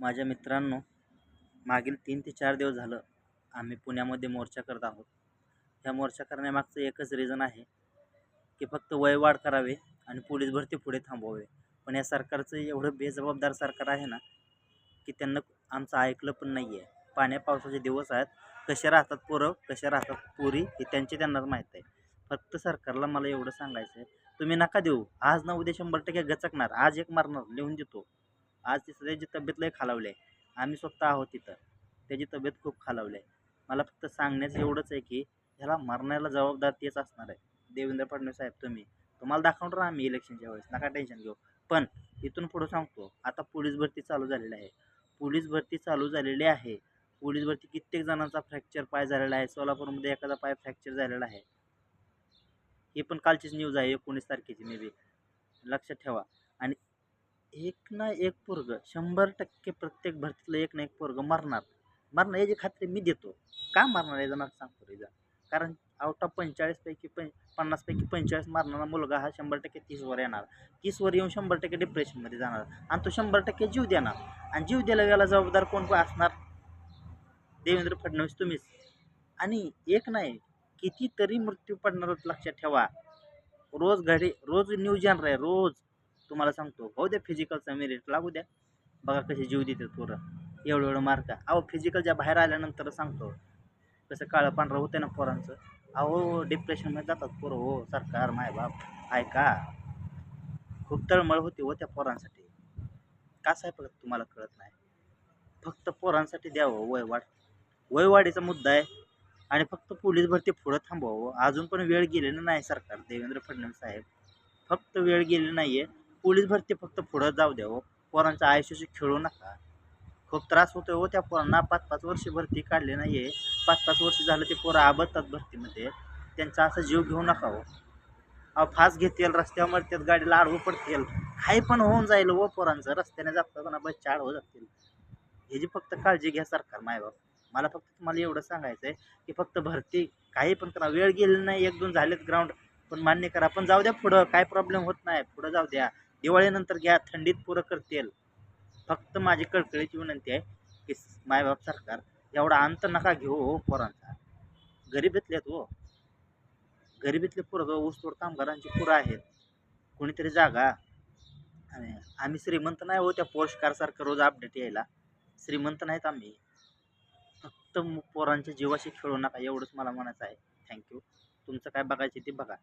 माझ्या मित्रांनो, मागील 3 ते 4 दिवस झालं आम्ही पुण्यामध्ये मोर्चा करत आहोत. ह्या मोर्चा करण्यामागचं एकच रिझन आहे की फक्त वयवाढ करावे आणि पोलीस भरती पुढे थांबवावे. पण या सरकारचं एवढं बेजबाबदार सरकार आहे ना, की त्यांना आमचं ऐकलं पण नाही आहे. पाण्या-पावसाचे दिवस आहेत. कसे राहतात पोरं, कशा राहतात पोरी हे त्यांनाच माहीत आहे. फक्त सरकारला मला एवढं सांगायचं आहे, तुम्ही नका देऊ. आज ना उद्या 100% गचकणार. आज एक मारणार, लिहून देतो. आज ती त्याची तब्येत लय खालावली आहे. आम्ही स्वतः आहोत तिथं. त्याची तब्येत खूप खालावली आहे. मला फक्त सांगण्याचं एवढंच आहे की ह्याला मरण्याला जबाबदार तेच असणार आहे. देवेंद्र फडणवीस साहेब तुम्हाला दाखवणार आम्ही इलेक्शनच्या वेळेस. नका टेन्शन घेऊ. पण इथून पुढं सांगतो, आता पोलीस भरती चालू झालेली आहे. पोलीस भरती चालू झालेली आहे. पोलीस भरती कित्येक जणांचा फ्रॅक्चर पाय झालेला आहे. सोलापूरमध्ये एखादा पाय फ्रॅक्चर झालेला आहे. ही पण कालचीच न्यूज आहे, 19 तारखेची मे बी. लक्षात ठेवा. आणि एक ना एक पोरगं 100% प्रत्येक भरतीतलं एक ना एक पोरगं मरणार याची खात्री मी देतो. का मरणार याचं मला सांगतो रिझन. कारण आउट ऑफ 45 पैकी 50 पैकी 45 मारणारा मुलगा हा 100% 30 वर येणार. 30 वर येऊन 100% डिप्रेशनमध्ये जाणार आणि तो 100% जीव देणार. आणि जीव द्यायला याला जबाबदार कोण असणार? देवेंद्र फडणवीस तुम्हीच. आणि एक नाही, कितीतरी मृत्यू पडणार लक्षात ठेवा. रोज न्यूज येणार आहे. रोज तुम्हाला सांगतो, हो द्या फिजिकलचा मेरिट लागू द्या. बघा कसे जीव देतात पोरं. एवढं मार्क. अहो फिजिकलच्या बाहेर आल्यानंतर सांगतो कसं काळं पांढरं होतं ना पोरांचं. अहो डिप्रेशनमध्ये जातात पोरं. हो सरकार मायबाप ऐका. खूप तळमळ होती हो त्या पोरांसाठी. का साहेब तुम्हाला कळत नाही? फक्त पोरांसाठी द्यावं वयवाढीचा मुद्दा आहे. आणि फक्त पोलीस भरती पुढं थांबवावं. अजून पण वेळ गेलेली नाही सरकार देवेंद्र फडणवीस साहेब. फक्त वेळ गेलेली नाही आहे. पोलीस भरती फक्त पुढं जाऊ द्यावं. पोरांचं आयुष्याशी खेळू नका. खूप त्रास होतो हो त्या पोरांना. 5-5 वर्ष भरती काढली नाही आहे. 5-5 वर्ष झालं ते पोरं आबदतात भरतीमध्ये. त्यांचा असा जीव घेऊ नका हो. अहो फास्ट घेतील, रस्त्यावर मरतात, गाडीला आडवं पडतील. काही पण होऊन जाईल हो पोरांचं. रस्त्याने जाताना बसच्या आडवं जातील. ह्याची फक्त काळजी घ्या सरकार मायबाप. मला फक्त तुम्हाला एवढं सांगायचं आहे की फक्त भरती काही पण करा. वेळ गेली नाही, 1-2 झालेत ग्राउंड, पण मान्य करा. पण जाऊ द्या पुढं, काय प्रॉब्लेम होत नाही. पुढं जाऊ द्या. दिवाळीनंतर घ्या, थंडीत पुरं करतील. फक्त माझी कळकळीची विनंती आहे की मायबाप सरकार एवढा अंत नका घेऊ हो पोरांचा. गरिबीतलेत हो. गरिबीतले पोरं ऊसतोड कामगारांची पोरं आहेत. कोणीतरी जागा. आणि आम्ही श्रीमंत नाही हो त्या पोस्टकारसारखं रोज अपडेट यायला. श्रीमंत नाहीत आम्ही. फक्त पोरांच्या जीवाशी खेळू नका एवढंच मला म्हणायचं आहे. थँक्यू. तुमचं काय बघायचं ते बघा.